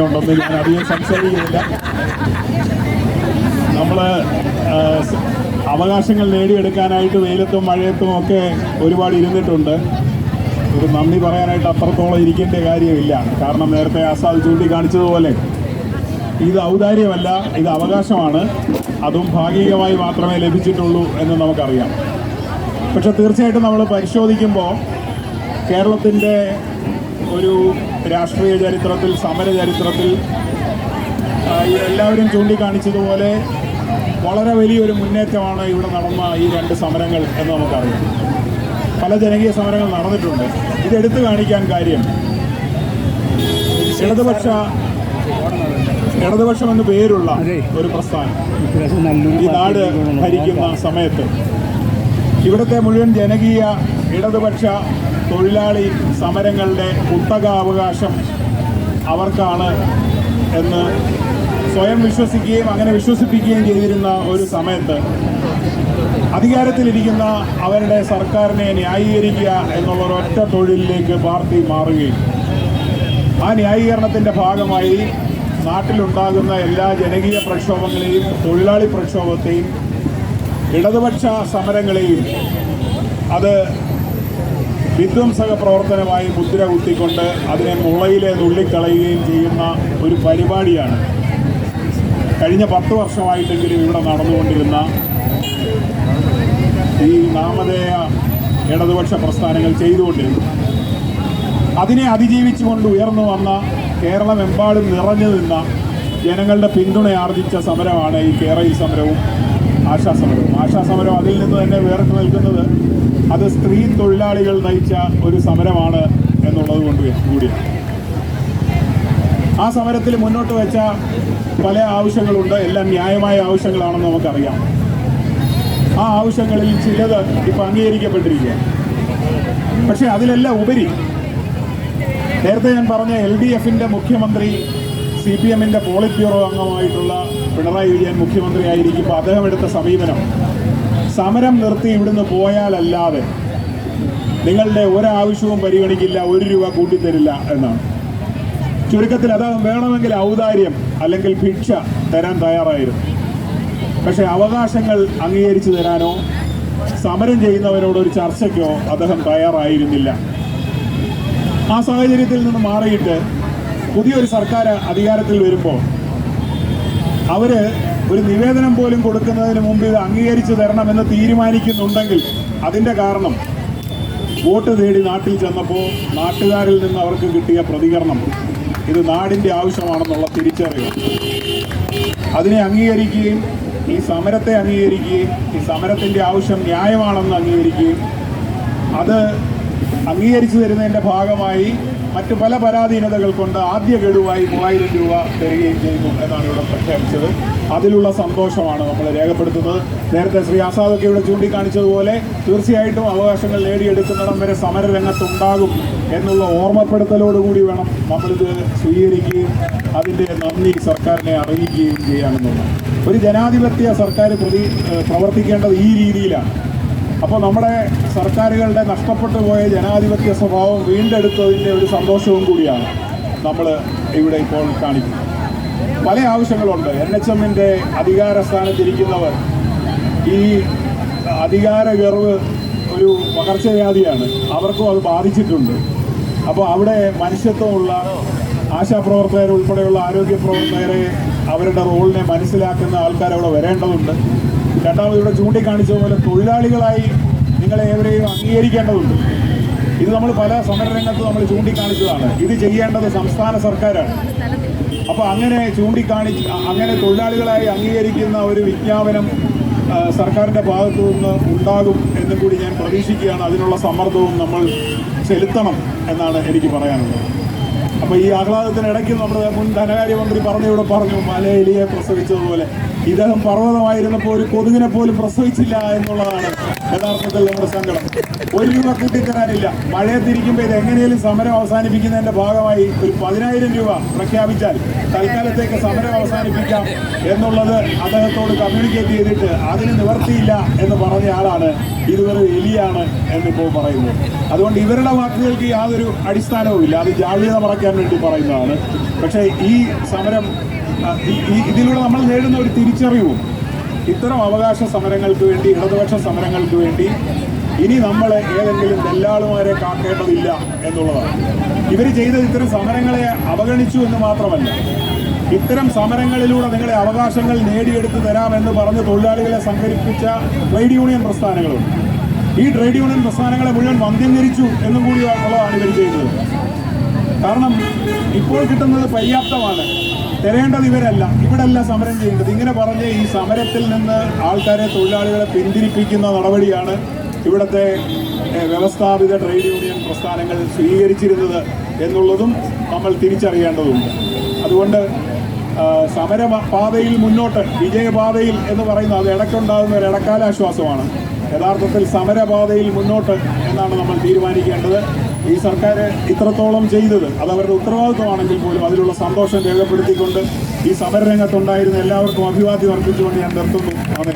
ഉണ്ടെന്ന് ഞാൻ അധികം സംസാരിക്കുന്നില്ല. നമ്മൾ അവകാശങ്ങൾ നേടിയെടുക്കാനായിട്ട് വെയിലത്തും മഴയത്തും ഒക്കെ ഒരുപാട് ഇരുന്നിട്ടുണ്ട്. ഒരു നന്ദി പറയാനായിട്ട് അത്രത്തോളം ഇരിക്കേണ്ട കാര്യമില്ല. കാരണം നേരത്തെ ആസാദ് ചൂണ്ടിക്കാണിച്ചതുപോലെ ഇത് ഔദാര്യമല്ല, ഇത് അവകാശമാണ്. അതും ഭാഗികമായി മാത്രമേ ലഭിച്ചിട്ടുള്ളൂ എന്ന് നമുക്കറിയാം. പക്ഷെ തീർച്ചയായിട്ടും നമ്മൾ പരിശോധിക്കുമ്പോൾ കേരളത്തിൻ്റെ ഒരു രാഷ്ട്രീയ ചരിത്രത്തിൽ, സമര ചരിത്രത്തിൽ എല്ലാവരും ചൂണ്ടിക്കാണിച്ചതുപോലെ വളരെ വലിയൊരു മുന്നേറ്റമാണ് ഇവിടെ നടന്ന ഈ രണ്ട് സമരങ്ങൾ എന്ന് നമുക്കറിയാം. പല ജനകീയ സമരങ്ങൾ നടന്നിട്ടുണ്ട്. ഇതെടുത്തു കാണിക്കാൻ കാര്യം ഇടതുപക്ഷം എന്ന് പേരുള്ള ഒരു പ്രസ്ഥാനം ഈ നാട് ഭരിക്കുന്ന സമയത്ത് ഇവിടുത്തെ മുഴുവൻ ജനകീയ ഇടതുപക്ഷ തൊഴിലാളി സമരങ്ങളുടെ കുത്തകാവകാശം അവർക്കാണ് എന്ന് സ്വയം വിശ്വസിക്കുകയും അങ്ങനെ വിശ്വസിപ്പിക്കുകയും ചെയ്തിരുന്ന ഒരു സമയത്ത് അധികാരത്തിലിരിക്കുന്ന അവരുടെ സർക്കാരിനെ ന്യായീകരിക്കുക എന്നുള്ള ഒരൊറ്റ തൊഴിലിലേക്ക് പാർട്ടി മാറുകയും ആ ന്യായീകരണത്തിൻ്റെ ഭാഗമായി നാട്ടിലുണ്ടാകുന്ന എല്ലാ ജനകീയ പ്രക്ഷോഭങ്ങളെയും, തൊഴിലാളി പ്രക്ഷോഭത്തെയും, ഇടതുപക്ഷ സമരങ്ങളെയും അത് വിധ്വംസക പ്രവർത്തനമായി മുദ്ര കുത്തിക്കൊണ്ട് അതിനെ മുളയിലെ നുള്ളിക്കളയുകയും ചെയ്യുന്ന ഒരു പരിപാടിയാണ് കഴിഞ്ഞ 10 വർഷമായിട്ടെങ്കിലും ഇവിടെ നടന്നുകൊണ്ടിരുന്ന ഈ നാമധേയ ഇടതുപക്ഷ പ്രസ്ഥാനങ്ങൾ ചെയ്തുകൊണ്ടിരുന്നു. അതിനെ അതിജീവിച്ചുകൊണ്ട് ഉയർന്നു വന്ന, കേരളമെമ്പാടും നിറഞ്ഞു നിന്ന ജനങ്ങളുടെ പിന്തുണ ആർജിച്ച സമരമാണ് ഈ കേരയിൽ സമരവും ആശാസമരവും. ആശാസമരം അതിൽ നിന്ന് തന്നെ വേറിട്ട് നിൽക്കുന്നത് അത് സ്ത്രീ തൊഴിലാളികൾ നയിച്ച ഒരു സമരമാണ് എന്നുള്ളത് കൊണ്ട് കൂടിയാണ്. ആ സമരത്തിൽ മുന്നോട്ട് വെച്ച പല ആവശ്യങ്ങളുണ്ട്. എല്ലാം ന്യായമായ ആവശ്യങ്ങളാണെന്ന് നമുക്കറിയാം. ആ ആവശ്യങ്ങളിൽ ചിലത് ഇപ്പം അംഗീകരിക്കപ്പെട്ടിരിക്കുക. പക്ഷേ അതിലെല്ലാം ഉപരി നേരത്തെ ഞാൻ പറഞ്ഞ LDFിൻ്റെ മുഖ്യമന്ത്രി, CPMൻ്റെ പോളിറ്റ് ബ്യൂറോ അംഗമായിട്ടുള്ള പിണറായി വിജയൻ മുഖ്യമന്ത്രി ആയിരിക്കുമ്പോൾ അദ്ദേഹം എടുത്ത സമീപനം സമരം നിർത്തി ഇവിടുന്ന് പോയാലല്ലാതെ നിങ്ങളുടെ ഒരാവശ്യവും പരിഗണിക്കില്ല, 1 രൂപ കൂട്ടിത്തരില്ല എന്നാണ്. ചുരുക്കത്തിൽ അത് വേണമെങ്കിൽ ഔദാര്യം അല്ലെങ്കിൽ ഭിക്ഷ തരാൻ തയ്യാറായിരുന്നു. പക്ഷേ അവകാശങ്ങൾ അംഗീകരിച്ചു തരാനോ സമരം ചെയ്യുന്നവരോടൊരു ചർച്ചയ്ക്കോ അദ്ദേഹം തയ്യാറായിരുന്നില്ല. ആ സാഹചര്യത്തിൽ നിന്ന് മാറിയിട്ട് പുതിയൊരു സർക്കാർ അധികാരത്തിൽ വരുമ്പോൾ അവർ ഒരു നിവേദനം പോലും കൊടുക്കുന്നതിന് മുമ്പ് ഇത് അംഗീകരിച്ചു തരണമെന്ന് തീരുമാനിക്കുന്നുണ്ടെങ്കിൽ അതിൻ്റെ കാരണം വോട്ട് തേടി നാട്ടിൽ ചെന്നപ്പോൾ നാട്ടുകാരിൽ നിന്ന് അവർക്ക് കിട്ടിയ പ്രതികരണം ഇത് നാടിൻ്റെ ആവശ്യമാണെന്നുള്ള തിരിച്ചറിവ്. അതിനെ അംഗീകരിക്കുകയും ഈ സമരത്തെ അംഗീകരിക്കുകയും ഈ സമരത്തിൻ്റെ ആവശ്യം ന്യായമാണെന്ന് അംഗീകരിക്കുകയും അത് അംഗീകരിച്ചു തരുന്നതിൻ്റെ ഭാഗമായി മറ്റു പല പരാധീനതകൾ കൊണ്ട് ആദ്യ ഗഡുവായി 3000 രൂപ തരികയും ചെയ്യുന്നു എന്നാണ് ഇവിടെ പ്രഖ്യാപിച്ചത്. അതിലുള്ള സന്തോഷമാണ് നമ്മൾ രേഖപ്പെടുത്തുന്നത്. നേരത്തെ ശ്രീ ആസാദൊക്കെ ഇവിടെ ചൂണ്ടിക്കാണിച്ചതുപോലെ തീർച്ചയായിട്ടും അവകാശങ്ങൾ നേടിയെടുക്കുന്നിടം വരെ സമരരംഗത്തുണ്ടാകും എന്നുള്ള ഓർമ്മപ്പെടുത്തലോടുകൂടി വേണം നമ്മളിത് സ്വീകരിക്കുകയും അതിൻ്റെ നന്ദി സർക്കാരിനെ അറിയിക്കുകയും ചെയ്യാമെന്നുള്ളത്. ഒരു ജനാധിപത്യ സർക്കാർ പ്രവർത്തിക്കേണ്ടത് ഈ രീതിയിലാണ്. അപ്പോൾ നമ്മുടെ സർക്കാരുകളുടെ നഷ്ടപ്പെട്ടു പോയ ജനാധിപത്യ സ്വഭാവം വീണ്ടെടുത്തതിൻ്റെ ഒരു സന്തോഷവും കൂടിയാണ് നമ്മൾ ഇവിടെ ഇപ്പോൾ കാണിക്കുന്നത്. പല ആവശ്യങ്ങളുണ്ട്. NHMൻ്റെ അധികാര സ്ഥാനത്തിരിക്കുന്നവർ ഈ അധികാര ഗർവ് ഒരു പകർച്ചവ്യാധിയാണ്, അവർക്കും അത് ബാധിച്ചിട്ടുണ്ട്. അപ്പോൾ അവിടെ മനുഷ്യത്വമുള്ള ആശാപ്രവർത്തകർ ഉൾപ്പെടെയുള്ള ആരോഗ്യ പ്രവർത്തകരെ അവരുടെ റോളിനെ മനസ്സിലാക്കുന്ന ആൾക്കാർ അവിടെ വരേണ്ടതുണ്ട്. രണ്ടാമത് ഇവിടെ ചൂണ്ടിക്കാണിച്ചതുപോലെ തൊഴിലാളികളായി നിങ്ങളെ ഏവരെയും അംഗീകരിക്കേണ്ടതുണ്ട്. ഇത് നമ്മൾ പല സമരരംഗത്ത് നമ്മൾ ചൂണ്ടിക്കാണിച്ചതാണ്. ഇത് ചെയ്യേണ്ടത് സംസ്ഥാന സർക്കാരാണ്. അപ്പോൾ അങ്ങനെ തൊഴിലാളികളായി അംഗീകരിക്കുന്ന ഒരു വിജ്ഞാപനം സർക്കാരിൻ്റെ ഭാഗത്തു നിന്ന് ഉണ്ടാകും എന്നും കൂടി ഞാൻ പ്രതീക്ഷിക്കുകയാണ്. അതിനുള്ള സമ്മർദ്ദവും നമ്മൾ ചെലുത്തണം എന്നാണ് എനിക്ക് പറയാനുള്ളത്. അപ്പോൾ ഈ ആഹ്ലാദത്തിനിടയ്ക്ക് നമ്മുടെ മുൻ ധനകാര്യമന്ത്രി പറഞ്ഞു മലയെലിയെ പ്രസവിച്ചതുപോലെ ഇദ്ദേഹം പർവ്വതമായിരുന്നപ്പോൾ ഒരു കൊതുകിനെ പോലും പ്രസവിച്ചില്ല എന്നുള്ളതാണ് യഥാർത്ഥത്തിൽ നമ്മുടെ സങ്കടം. 1 രൂപ കൂട്ടിത്തരാനില്ല. മഴയത്തിരിക്കുമ്പോൾ ഇത് എങ്ങനെയും സമരം അവസാനിപ്പിക്കുന്നതിൻ്റെ ഭാഗമായി ഒരു 10,000 രൂപ പ്രഖ്യാപിച്ചാൽ തൽക്കാലത്തേക്ക് സമരം അവസാനിപ്പിക്കാം എന്നുള്ളത് അദ്ദേഹത്തോട് കമ്മ്യൂണിക്കേറ്റ് ചെയ്തിട്ട് അതിന് നിവർത്തിയില്ല എന്ന് പറഞ്ഞ ആളാണ് ഇതുവരെ എലിയാണ് എന്നിപ്പോൾ പറയുന്നത്. അതുകൊണ്ട് ഇവരുടെ വാക്കുകൾക്ക് യാതൊരു അടിസ്ഥാനവുമില്ല. അത് ജാള്യത മറയ്ക്കാൻ പറയാൻ വേണ്ടി പറയുന്നതാണ്. പക്ഷേ ഈ സമരം ഇതിലൂടെ നമ്മൾ നേടുന്ന ഒരു തിരിച്ചറിവും ഇത്തരം അവകാശ സമരങ്ങൾക്ക് വേണ്ടി, ഇടതുപക്ഷ സമരങ്ങൾക്ക് വേണ്ടി ഇനി നമ്മൾ ഏതെങ്കിലും ദല്ലാളുമാരെ കാക്കേണ്ടതില്ല എന്നുള്ളതാണ്. ഇവർ ചെയ്ത ഇത്തരം സമരങ്ങളെ അവഗണിച്ചു എന്ന് മാത്രമല്ല, ഇത്തരം സമരങ്ങളിലൂടെ നിങ്ങളെ അവകാശങ്ങൾ നേടിയെടുത്ത് തരാമെന്ന് പറഞ്ഞ് തൊഴിലാളികളെ സംഘടിപ്പിച്ച ട്രേഡ് യൂണിയൻ പ്രസ്ഥാനങ്ങളുണ്ട്. ഈ ട്രേഡ് യൂണിയൻ പ്രസ്ഥാനങ്ങളെ മുഴുവൻ വന്ധ്യംകരിച്ചു എന്നും കൂടി ഉള്ളതാണ് ഇവർ ചെയ്യുന്നത്. കാരണം ഇപ്പോൾ കിട്ടുന്നത് പര്യാപ്തമാണ്, തരേണ്ടത് ഇവരല്ല, ഇവിടെല്ല സമരം ചെയ്യേണ്ടത്. ഇങ്ങനെ പറഞ്ഞ് ഈ സമരത്തിൽ നിന്ന് ആൾക്കാരെ, തൊഴിലാളികളെ പിന്തിരിപ്പിക്കുന്ന നടപടിയാണ് ഇവിടുത്തെ വ്യവസ്ഥാപിത ട്രേഡ് യൂണിയൻ പ്രസ്ഥാനങ്ങൾ സ്വീകരിച്ചിരുന്നത് എന്നുള്ളതും നമ്മൾ തിരിച്ചറിയേണ്ടതുണ്ട്. അതുകൊണ്ട് സമരപാതയിൽ മുന്നോട്ട്, വിജയപാതയിൽ എന്ന് പറയുന്നത് അത് ഇടയ്ക്കുണ്ടാകുന്ന ഒരു ഇടക്കാലാശ്വാസമാണ്. യഥാർത്ഥത്തിൽ സമരപാതയിൽ മുന്നോട്ട് എന്നാണ് നമ്മൾ തീരുമാനിക്കേണ്ടത്. ഈ സർക്കാർ ഇത്രത്തോളം ചെയ്തത് അത് അവരുടെ ഉത്തരവാദിത്വമാണെങ്കിൽ പോലും അതിലുള്ള സന്തോഷം രേഖപ്പെടുത്തിക്കൊണ്ട് ഈ സമരരംഗത്തുണ്ടായിരുന്ന എല്ലാവർക്കും അഭിവാദ്യം അർപ്പിച്ചുകൊണ്ട് ഞാൻ നിർത്തുന്നു. അതെ.